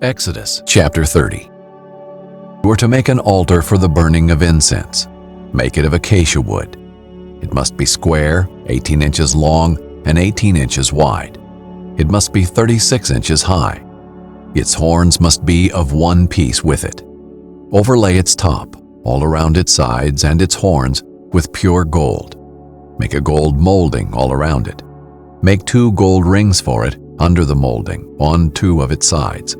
Exodus chapter 30. You are to make an altar for the burning of incense. Make it of acacia wood. It must be square, 18 inches long, and 18 inches wide. It must be 36 inches high. Its horns must be of one piece with it. Overlay its top, all around its sides and its horns, with pure gold. Make a gold molding all around it. Make 2 gold rings for it under the molding, on 2 of its sides.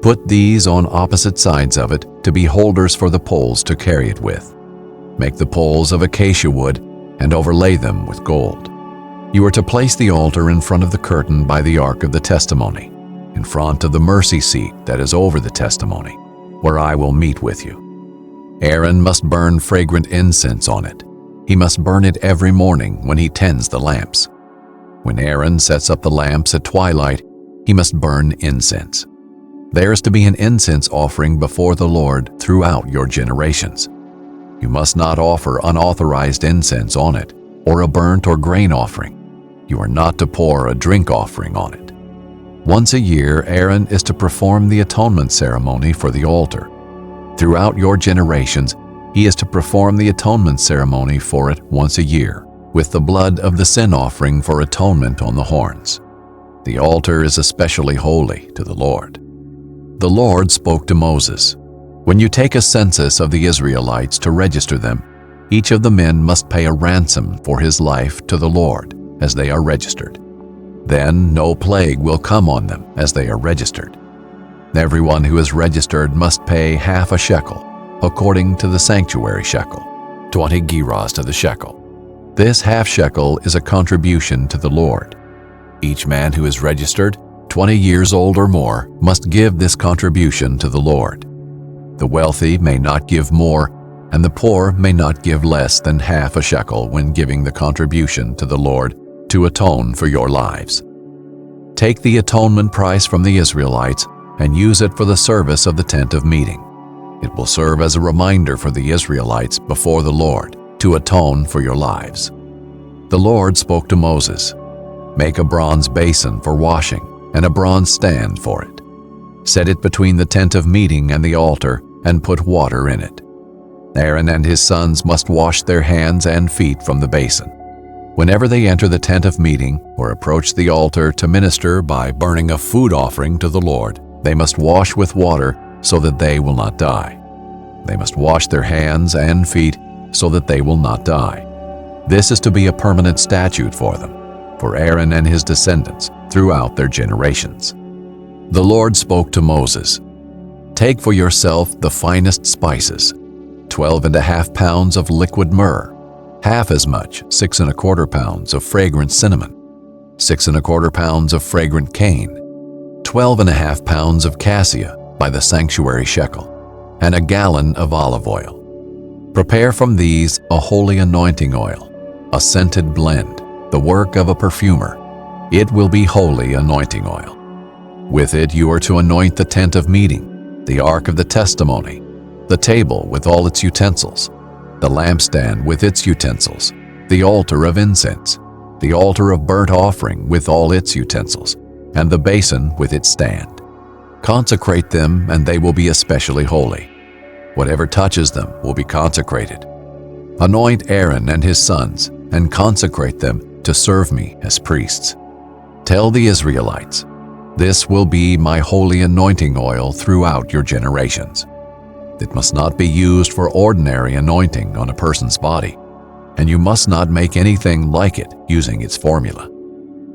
Put these on opposite sides of it to be holders for the poles to carry it with. Make the poles of acacia wood and overlay them with gold. You are to place the altar in front of the curtain by the ark of the testimony, in front of the mercy seat that is over the testimony, where I will meet with you. Aaron must burn fragrant incense on it. He must burn it every morning when he tends the lamps. When Aaron sets up the lamps at twilight, he must burn incense. There is to be an incense offering before the Lord throughout your generations. You must not offer unauthorized incense on it, or a burnt or grain offering. You are not to pour a drink offering on it. Once a year, Aaron is to perform the atonement ceremony for the altar. Throughout your generations, he is to perform the atonement ceremony for it once a year, with the blood of the sin offering for atonement on the horns. The altar is especially holy to the Lord. The Lord spoke to Moses, "When you take a census of the Israelites to register them, each of the men must pay a ransom for his life to the Lord as they are registered. Then no plague will come on them as they are registered. Everyone who is registered must pay half a shekel, according to the sanctuary shekel, 20 gerahs to the shekel. This half shekel is a contribution to the Lord. Each man who is registered, 20 years old or more, must give this contribution to the Lord. The wealthy may not give more, and the poor may not give less than half a shekel when giving the contribution to the Lord to atone for your lives. Take the atonement price from the Israelites and use it for the service of the tent of meeting. It will serve as a reminder for the Israelites before the Lord to atone for your lives." The Lord spoke to Moses, "Make a bronze basin for washing and a bronze stand for it. Set it between the tent of meeting and the altar and put water in it. Aaron and his sons must wash their hands and feet from the basin. Whenever they enter the tent of meeting or approach the altar to minister by burning a food offering to the Lord, they must wash with water so that they will not die. They must wash their hands and feet so that they will not die. This is to be a permanent statute for them, for Aaron and his descendants throughout their generations." The Lord spoke to Moses, "Take for yourself the finest spices, 12.5 pounds of liquid myrrh, half as much, 6.25 pounds of fragrant cinnamon, 6.25 pounds of fragrant cane, 12.5 pounds of cassia by the sanctuary shekel, and a gallon of olive oil. Prepare from these a holy anointing oil, a scented blend, the work of a perfumer. It will be holy anointing oil. With it you are to anoint the tent of meeting, the ark of the testimony, the table with all its utensils, the lampstand with its utensils, the altar of incense, the altar of burnt offering with all its utensils, and the basin with its stand. Consecrate them, and they will be especially holy. Whatever touches them will be consecrated. Anoint Aaron and his sons, and consecrate them to serve me as priests. Tell the Israelites, this will be my holy anointing oil throughout your generations. It must not be used for ordinary anointing on a person's body, and you must not make anything like it using its formula.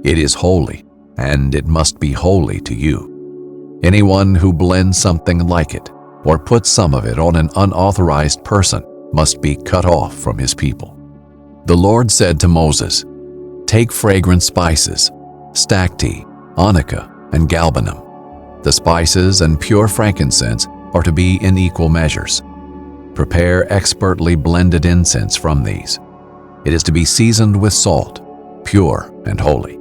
It is holy, and it must be holy to you. Anyone who blends something like it or puts some of it on an unauthorized person must be cut off from his people." The Lord said to Moses, "Take fragrant spices, stacte, onycha, and galbanum. The spices and pure frankincense are to be in equal measures. Prepare expertly blended incense from these. It is to be seasoned with salt, pure and holy.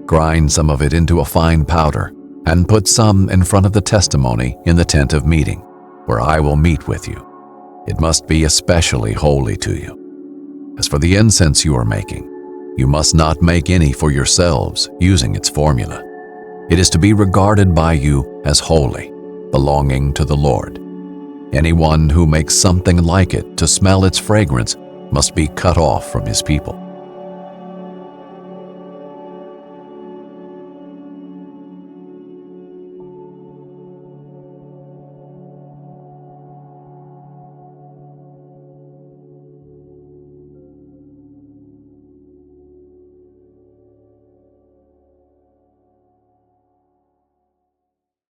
Grind some of it into a fine powder, and put some in front of the testimony in the tent of meeting, where I will meet with you. It must be especially holy to you. As for the incense you are making, you must not make any for yourselves using its formula. It is to be regarded by you as holy, belonging to the Lord. Anyone who makes something like it to smell its fragrance must be cut off from his people.